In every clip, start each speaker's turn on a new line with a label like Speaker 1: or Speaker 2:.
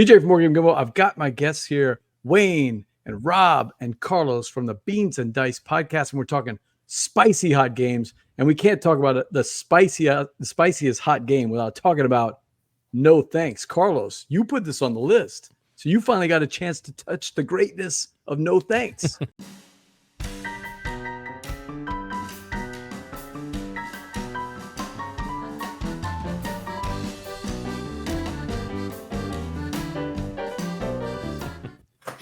Speaker 1: PJ from Game Gumbo. I've got my guests here, Wayne and Rob and Carlos from the Beans and Dice podcast, and we're talking spicy hot games. And we can't talk about the spiciest hot game without talking about No Thanks. Carlos, you put this on the list, so you finally got a chance to touch the greatness of No Thanks.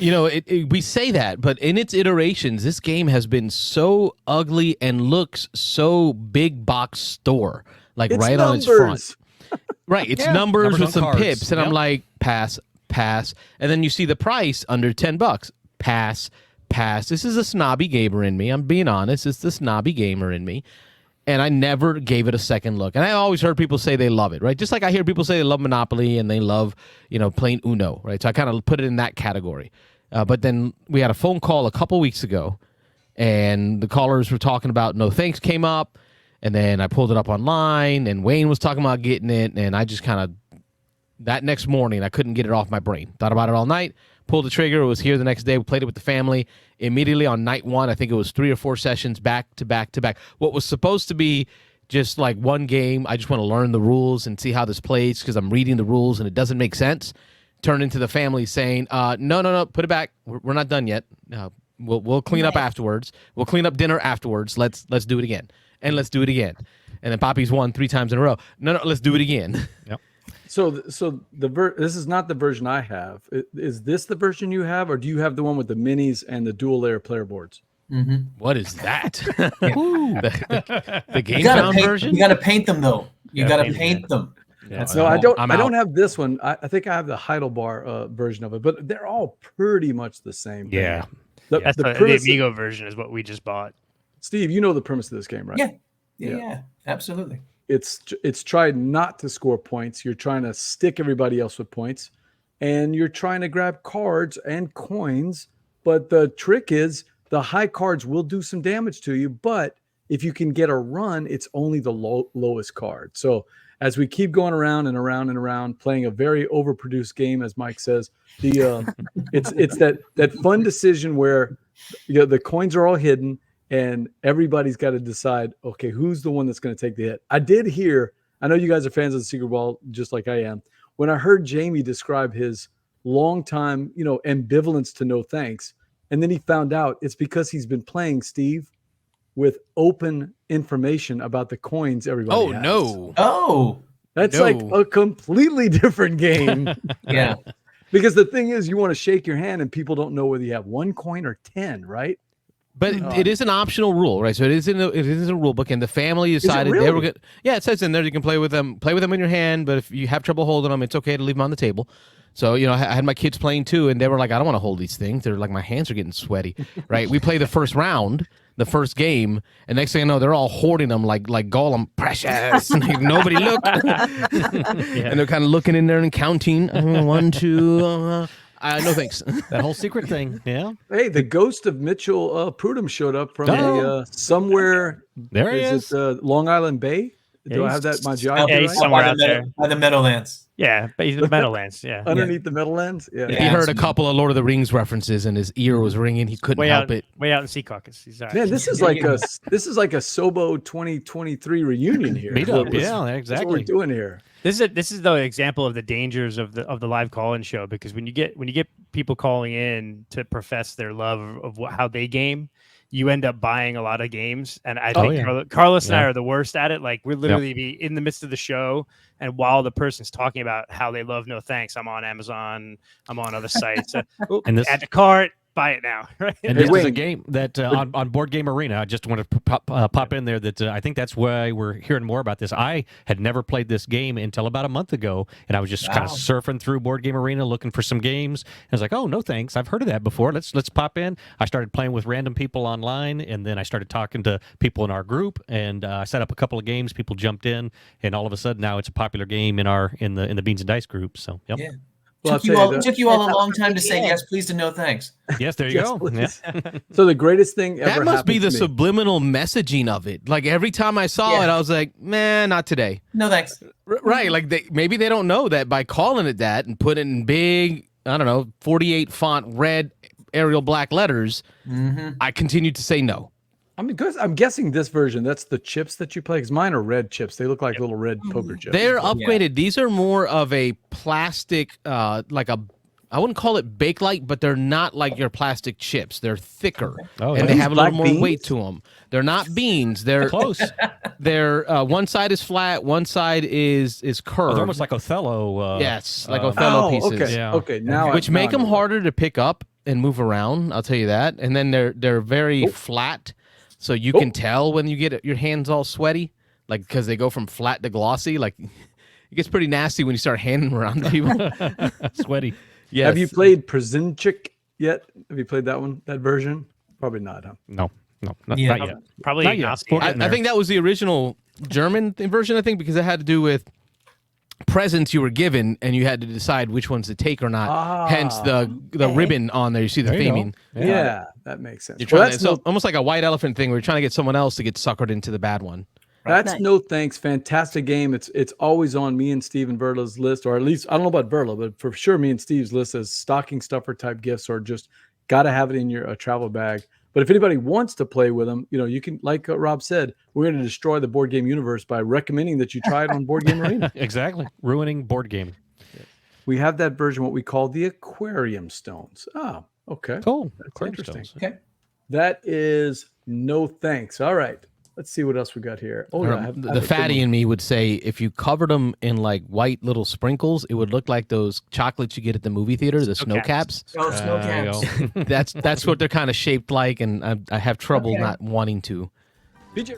Speaker 2: You know, we say that, but in its iterations, this game has been so ugly and looks so big box store, like
Speaker 1: It's
Speaker 2: right
Speaker 1: numbers.
Speaker 2: on its front. Right, it's numbers with some
Speaker 3: cards.
Speaker 2: pips, and I'm like, pass. And then you see the price under $10. Pass. This is a snobby gamer in me. I'm being honest. It's the snobby gamer in me. And I never gave it a second look. And I always heard people say they love it, right? Just like I hear people say they love Monopoly and they love, playing Uno, right? So I kind of put it in that category. But then we had a phone call a couple weeks ago, and the callers were talking about No Thanks came up, and then I pulled it up online, and Wayne was talking about getting it, and I just kind of, that next morning, I couldn't get it off my brain. Thought about it all night, pulled the trigger. It was here the next day. We played it with the family. Immediately on night one, I think it was 3 or 4 sessions back to back to back. What was supposed to be just like one game, I just want to learn the rules and see how this plays because I'm reading the rules and it doesn't make sense, turned into the family saying, no, put it back. We're not done yet. We'll clean up afterwards. We'll clean up dinner afterwards. Let's do it again. And let's do it again. And then Poppy's won 3 times in a row. No, let's do it again.
Speaker 3: Yep.
Speaker 1: So this is not the version I have. Is this the version you have, or do you have the one with the minis and the dual layer player boards?
Speaker 4: Mm-hmm.
Speaker 2: What is that? the game
Speaker 4: gotta
Speaker 2: found
Speaker 4: paint,
Speaker 2: version?
Speaker 4: You got to paint them though. You got to paint them.
Speaker 3: Yeah.
Speaker 1: No, I don't.
Speaker 2: I'm
Speaker 1: I don't
Speaker 2: out.
Speaker 1: have this one. I think I have the Heidelbar version of it, but they're all pretty much the same. thing.
Speaker 3: Yeah.
Speaker 5: That's the
Speaker 1: premise.
Speaker 5: Amigo version is what we just bought.
Speaker 1: Steve, you know the premise of this game, right?
Speaker 4: Yeah, absolutely.
Speaker 1: It's tried not to score points. You're trying to stick everybody else with points, and you're trying to grab cards and coins. But the trick is the high cards will do some damage to you. But if you can get a run, it's only the lowest card. So as we keep going around and around and around, playing a very overproduced game, as Mike says, it's that fun decision where the coins are all hidden. And everybody's got to decide, okay, who's the one that's going to take the hit? I did hear, I know you guys are fans of the Secret Ball, just like I am. When I heard Jamie describe his longtime, ambivalence to No Thanks, and then he found out it's because he's been playing, Steve, with open information about the coins everybody has.
Speaker 2: No.
Speaker 4: Oh,
Speaker 1: That's
Speaker 2: No.
Speaker 1: like a completely different game.
Speaker 4: yeah.
Speaker 1: Because the thing is, you want to shake your hand and people don't know whether you have 1 coin or 10, right?
Speaker 2: But it is an optional rule, right? So it is in a rule book, and the family decided they were
Speaker 1: really?
Speaker 2: good. Yeah, it says in there you can play with them in your hand, but if you have trouble holding them, it's okay to leave them on the table. So I had my kids playing too, and they were like, "I don't want to hold these things." They're like, "My hands are getting sweaty." Right? We play the first round, the first game, and next thing I know, they're all hoarding them like Gollum, precious. Like, nobody look, and they're kind of looking in there and counting 1, 2. No thanks.
Speaker 3: That whole secret thing. Yeah.
Speaker 1: Hey, the ghost of Mitchell Prudhomme showed up from somewhere.
Speaker 3: There he is.
Speaker 1: It Long Island Bay? Do I have that my geography
Speaker 5: Yeah, he's
Speaker 1: right?
Speaker 5: somewhere
Speaker 4: by
Speaker 5: out
Speaker 4: the
Speaker 5: there.
Speaker 4: By the Meadowlands.
Speaker 5: Yeah, but he's in the Meadowlands. Yeah,
Speaker 1: Underneath the Meadowlands? Yeah.
Speaker 4: Yeah.
Speaker 2: He heard a couple of Lord of the Rings references, and his ear was ringing. He couldn't
Speaker 5: way
Speaker 2: help
Speaker 5: out,
Speaker 2: it.
Speaker 5: way out in Secaucus. He's all right.
Speaker 1: Man, this is like a Sobo 2023 reunion here.
Speaker 3: Meet
Speaker 1: That's
Speaker 3: up.
Speaker 1: what
Speaker 3: Yeah,
Speaker 1: That's what we're
Speaker 3: exactly.
Speaker 1: doing here.
Speaker 5: This is the example of the dangers of the live call-in show, because when you get people calling in to profess their love of how they game, you end up buying a lot of games. And I think Carlos and I are the worst at it. Like, we're literally be in the midst of the show, and while the person's talking about how they love No Thanks, I'm on Amazon, I'm on other sites.
Speaker 3: And this-
Speaker 5: add to cart, buy it now. Right?
Speaker 3: And
Speaker 1: Hey,
Speaker 3: this is a
Speaker 1: Wayne.
Speaker 3: game that on Board Game Arena, I just want to pop in there that I think that's why we're hearing more about this. I had never played this game until about a month ago, and I was just kind of surfing through Board Game Arena looking for some games. And I was like, oh, No Thanks, I've heard of that before. Let's pop in. I started playing with random people online, and then I started talking to people in our group, and I set up a couple of games. People jumped in, and all of a sudden now it's a popular game in the Beans and Dice group. So, yep.
Speaker 4: Yeah.
Speaker 1: Well, I'll
Speaker 4: Took you
Speaker 1: tell
Speaker 4: all,
Speaker 1: you,
Speaker 4: took you all a long time to say yes, please, and no thanks.
Speaker 3: Yes, there you
Speaker 1: Yes,
Speaker 3: go.
Speaker 1: please.
Speaker 3: Yeah.
Speaker 1: so the greatest thing ever
Speaker 2: That must be
Speaker 1: happened
Speaker 2: the
Speaker 1: to me.
Speaker 2: subliminal messaging of it. Like every time I saw
Speaker 4: Yeah.
Speaker 2: it, I was like, man, not today.
Speaker 4: No thanks.
Speaker 2: Right. Like maybe they don't know that by calling it that and put it in big, I don't know, 48 font red Arial black letters, I continue to say no.
Speaker 1: I mean, because I'm guessing this version, that's the chips that you play. Because mine are red chips. They look like little red poker chips.
Speaker 2: They're upgraded. These are more of a plastic, like a, I wouldn't call it Bakelite, but they're not like your plastic chips. They're thicker,
Speaker 3: Oh,
Speaker 2: and
Speaker 3: yeah.
Speaker 2: they have a little
Speaker 1: Black
Speaker 2: more
Speaker 1: beans?
Speaker 2: weight to them. They're not beans. They're
Speaker 3: Close.
Speaker 2: They're one side is flat, one side is
Speaker 3: Oh,
Speaker 2: curved.
Speaker 3: they're almost like Othello.
Speaker 2: Yes, like Othello pieces.
Speaker 1: Okay.
Speaker 3: Yeah.
Speaker 1: Okay. Now,
Speaker 2: Which
Speaker 1: now
Speaker 2: make
Speaker 1: I
Speaker 2: them
Speaker 1: know.
Speaker 2: harder to pick up and move around. I'll tell you that. And then they're very flat, so you can tell when you get your hands all sweaty, like because they go from flat to glossy. Like it gets pretty nasty when you start handing them around to people.
Speaker 3: Sweaty.
Speaker 2: Yes.
Speaker 1: Have you played Przinchik yet? Have you played that one? That version? Probably not, huh?
Speaker 3: No, not
Speaker 4: Yeah.
Speaker 3: yet.
Speaker 5: Probably
Speaker 3: Not yet.
Speaker 5: agnostic.
Speaker 3: We're
Speaker 2: I,
Speaker 3: getting
Speaker 2: I
Speaker 3: there.
Speaker 2: think that was the original German version. I think because it had to do with presents you were given, and you had to decide which ones to take or not. Hence the ribbon on there. You see the
Speaker 3: There you go.
Speaker 2: theming.
Speaker 1: Yeah, that makes sense.
Speaker 2: You're
Speaker 1: Well,
Speaker 2: trying
Speaker 1: that's
Speaker 2: to,
Speaker 1: no,
Speaker 2: so almost like a white elephant thing where you're trying to get someone else to get suckered into the bad one.
Speaker 1: that's
Speaker 6: Nice.
Speaker 1: no thanks. Fantastic game. It's always on me and Steve and Verla's list, or at least I don't know about Verla, but for sure me and Steve's list as stocking stuffer type gifts, or just got to have it in your travel bag. But if anybody wants to play with them, you can, like Rob said, we're going to destroy the board game universe by recommending that you try it on Board Game Arena.
Speaker 3: Exactly. Ruining board gaming.
Speaker 1: We have that version, what we call the aquarium stones. Oh, okay.
Speaker 3: Cool.
Speaker 1: That's
Speaker 3: Aquarium
Speaker 1: interesting.
Speaker 3: stones.
Speaker 4: Okay.
Speaker 1: That is no thanks. All right. Let's see what else we got here. Oh, yeah. I have a
Speaker 2: the
Speaker 1: good
Speaker 2: fatty
Speaker 1: one.
Speaker 2: in me would say if you covered them in like white little sprinkles, it would look like those chocolates you get at the movie theater, the snow caps.
Speaker 4: Oh, snow
Speaker 3: There you
Speaker 4: caps.
Speaker 3: go.
Speaker 2: That's what they're kind of shaped like, and I have trouble
Speaker 4: Okay.
Speaker 2: not wanting to.
Speaker 1: BJ.